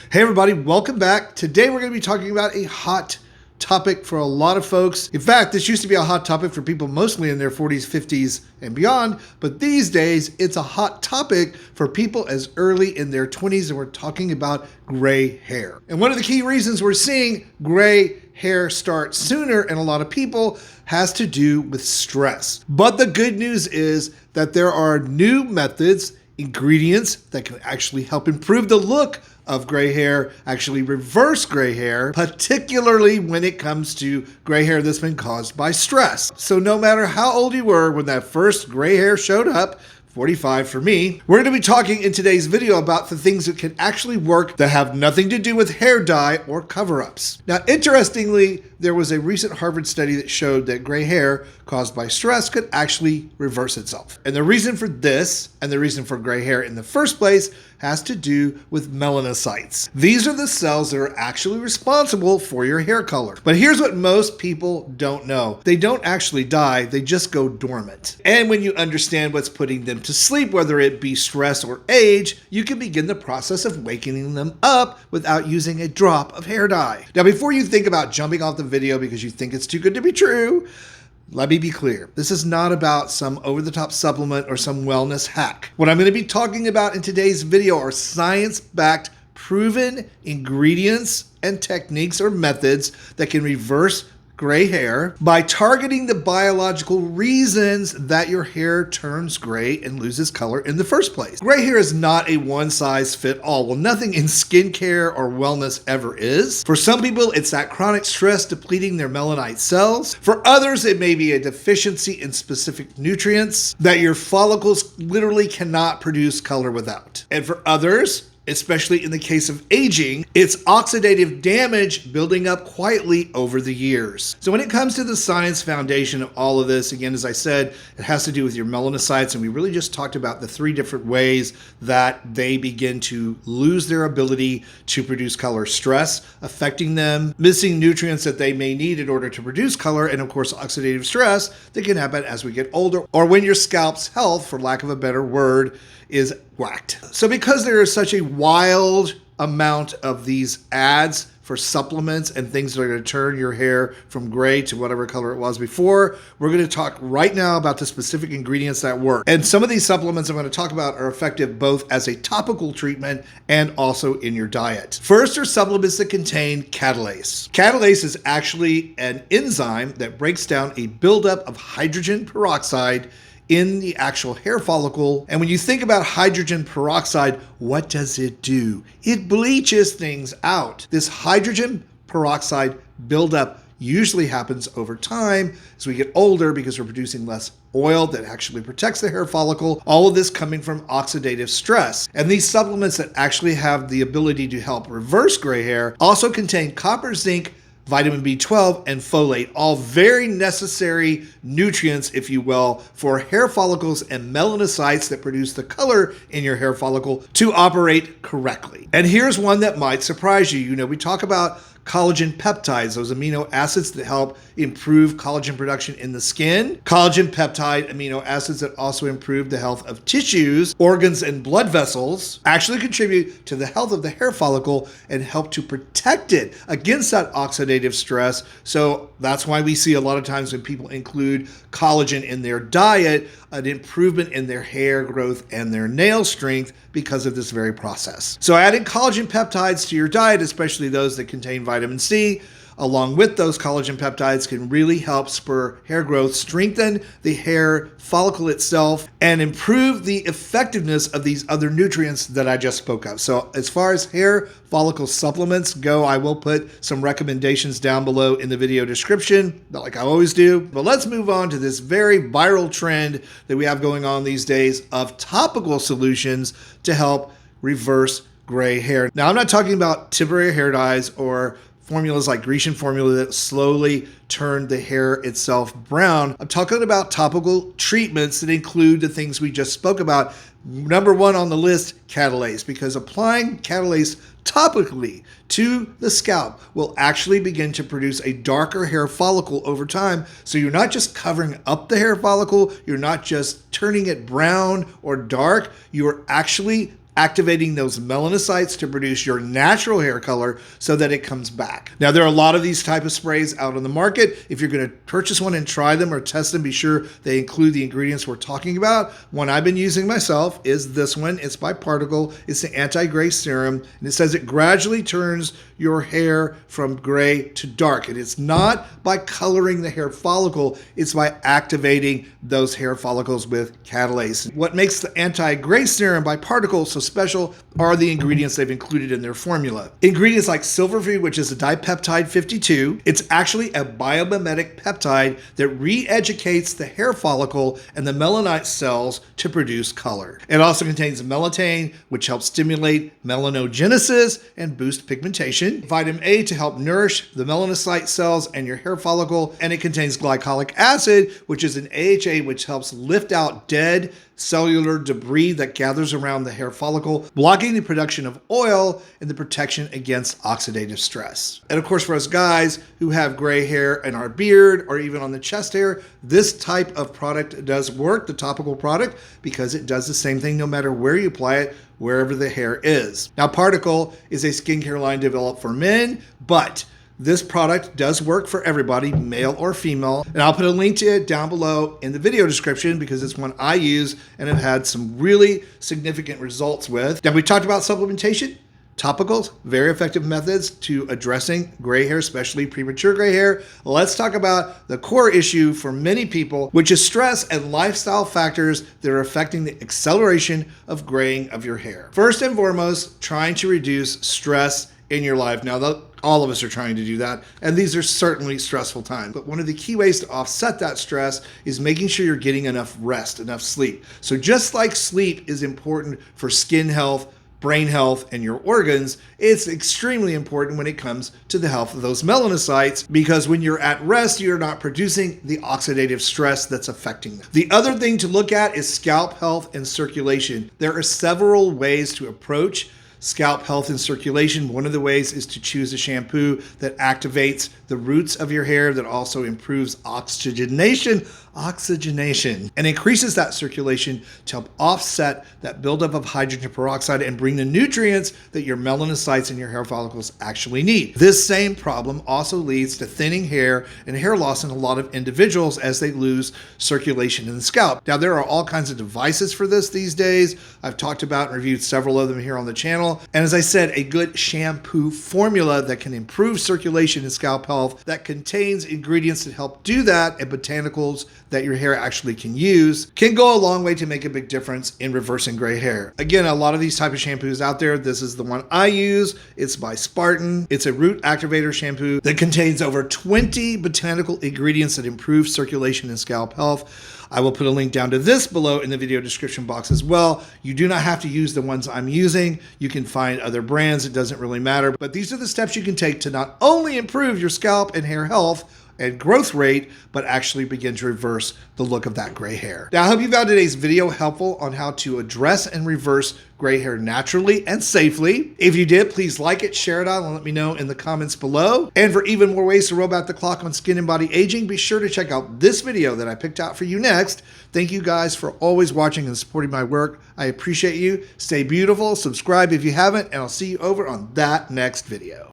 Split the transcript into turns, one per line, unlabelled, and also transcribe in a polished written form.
Hey everybody, welcome back. Today we're going to be talking about a hot topic for a lot of folks. In fact, this used to be a hot topic for people mostly in their 40s, 50s, and beyond, but these days it's a hot topic for people as early in their 20s, and we're talking about gray hair. And one of the key reasons we're seeing gray hair start sooner in a lot of people has to do with stress. But the good news is that there are new methods, ingredients that can actually help improve the look of gray hair, actually reverse gray hair, particularly when it comes to gray hair that's been caused by stress. So no matter how old you were when that first gray hair showed up, 45 for me, we're going to be talking in today's video about the things that can actually work that have nothing to do with hair dye or cover-ups. Now, interestingly, there was a recent Harvard study that showed that gray hair caused by stress could actually reverse itself. And the reason for this, and the reason for gray hair in the first place, has to do with melanocytes. These are the cells that are actually responsible for your hair color. But here's what most people don't know. They don't actually die, they just go dormant. And when you understand what's putting them to sleep, whether it be stress or age, you can begin the process of waking them up without using a drop of hair dye. Now, before you think about jumping off the video because you think it's too good to be true, let me be clear. This is not about some over-the-top supplement or some wellness hack. What I'm going to be talking about in today's video are science-backed, proven ingredients and techniques or methods that can reverse gray hair by targeting the biological reasons that your hair turns gray and loses color in the first place. Gray hair is not a one-size-fits-all. Well, nothing in skincare or wellness ever is. For some people, it's that chronic stress depleting their melanite cells. For others, it may be a deficiency in specific nutrients that your follicles literally cannot produce color without. And for others, especially in the case of aging, it's oxidative damage building up quietly over the years. So when it comes to the science foundation of all of this, again, as I said, it has to do with your melanocytes, and we really just talked about the three different ways that they begin to lose their ability to produce color. Stress affecting them, missing nutrients that they may need in order to produce color, and of course, oxidative stress that can happen as we get older, or when your scalp's health, for lack of a better word, is whacked. So because there is such a wild amount of these ads for supplements and things that are going to turn your hair from gray to whatever color it was before, we're going to talk right now about the specific ingredients that work. And some of these supplements I'm going to talk about are effective both as a topical treatment and also in your diet. First are supplements that contain catalase. Catalase is actually an enzyme that breaks down a buildup of hydrogen peroxide in the actual hair follicle. And when you think about hydrogen peroxide, what does it do? It bleaches things out. This hydrogen peroxide buildup usually happens over time as we get older because we're producing less oil that actually protects the hair follicle. All of this coming from oxidative stress. And these supplements that actually have the ability to help reverse gray hair also contain copper, zinc, vitamin B12, and folate, all very necessary nutrients, if you will, for hair follicles and melanocytes that produce the color in your hair follicle to operate correctly. And here's one that might surprise you. You know, we talk about collagen peptides, those amino acids that help improve collagen production in the skin. Collagen peptide amino acids that also improve the health of tissues, organs, and blood vessels actually contribute to the health of the hair follicle and help to protect it against that oxidative stress. So that's why we see a lot of times when people include collagen in their diet, an improvement in their hair growth and their nail strength because of this very process. So adding collagen peptides to your diet, especially those that contain vitamin C, along with those collagen peptides, can really help spur hair growth, strengthen the hair follicle itself, and improve the effectiveness of these other nutrients that I just spoke of. So as far as hair follicle supplements go, I will put some recommendations down below in the video description, like I always do. But let's move on to this very viral trend that we have going on these days of topical solutions to help reverse gray hair. Now, I'm not talking about temporary hair dyes or formulas like Grecian formula that slowly turn the hair itself brown. I'm talking about topical treatments that include the things we just spoke about. Number one on the list, catalase, because applying catalase topically to the scalp will actually begin to produce a darker hair follicle over time. So you're not just covering up the hair follicle, you're not just turning it brown or dark, you're actually activating those melanocytes to produce your natural hair color so that it comes back. Now, there are a lot of these type of sprays out on the market. If you're going to purchase one and try them or test them, be sure they include the ingredients we're talking about. One I've been using myself is this one. It's by Particle. It's the anti-gray serum, and it says it gradually turns your hair from gray to dark. And it's not by coloring the hair follicle, it's by activating those hair follicles with catalase. What makes the anti-gray serum by Particle so special are the ingredients they've included in their formula. Ingredients like silverweed, which is a dipeptide 52. It's actually a biomimetic peptide that re-educates the hair follicle and the melanite cells to produce color. It also contains melatonin, which helps stimulate melanogenesis and boost pigmentation. Vitamin A to help nourish the melanocyte cells and your hair follicle. And it contains glycolic acid, which is an AHA, which helps lift out dead cellular debris that gathers around the hair follicle, blocking the production of oil and the protection against oxidative stress. And of course, for us guys who have gray hair in our beard or even on the chest hair, this type of product does work, the topical product, because it does the same thing no matter where you apply it, wherever the hair is. Now, Particle is a skincare line developed for men, but this product does work for everybody, male or female. And I'll put a link to it down below in the video description because it's one I use and have had some really significant results with. Now, we talked about supplementation. Topicals, very effective methods to addressing gray hair, especially premature gray hair. Let's talk about the core issue for many people, which is stress and lifestyle factors that are affecting the acceleration of graying of your hair. First and foremost, trying to reduce stress in your life. Now, all of us are trying to do that, and these are certainly stressful times. But one of the key ways to offset that stress is making sure you're getting enough rest, enough sleep. So just like sleep is important for skin health, brain health, and your organs, it's extremely important when it comes to the health of those melanocytes, because when you're at rest, you're not producing the oxidative stress that's affecting them. The other thing to look at is scalp health and circulation. There are several ways to approach scalp health and circulation. One of the ways is to choose a shampoo that activates the roots of your hair, that also improves oxygenation and increases that circulation to help offset that buildup of hydrogen peroxide and bring the nutrients that your melanocytes and your hair follicles actually need. This same problem also leads to thinning hair and hair loss in a lot of individuals as they lose circulation in the scalp. Now, there are all kinds of devices for this these days. I've talked about and reviewed several of them here on the channel. And as I said, a good shampoo formula that can improve circulation and scalp health, that contains ingredients that help do that, and botanicals that your hair actually can use, can go a long way to make a big difference in reversing gray hair. Again, a lot of these type of shampoos out there, this is the one I use. It's by Spartan. It's a root activator shampoo that contains over 20 botanical ingredients that improve circulation and scalp health. I will put a link down to this below in the video description box as well. You do not have to use the ones I'm using. You can find other brands. It doesn't really matter. But these are the steps you can take to not only improve your scalp and hair health and growth rate, but actually begin to reverse the look of that gray hair. Now, I hope you found today's video helpful on how to address and reverse gray hair naturally and safely. If you did, please like it, share it out, and let me know in the comments below. And for even more ways to roll back the clock on skin and body aging, be sure to check out this video that I picked out for you next. Thank you guys for always watching and supporting my work. I appreciate you. Stay beautiful, subscribe if you haven't, and I'll see you over on that next video.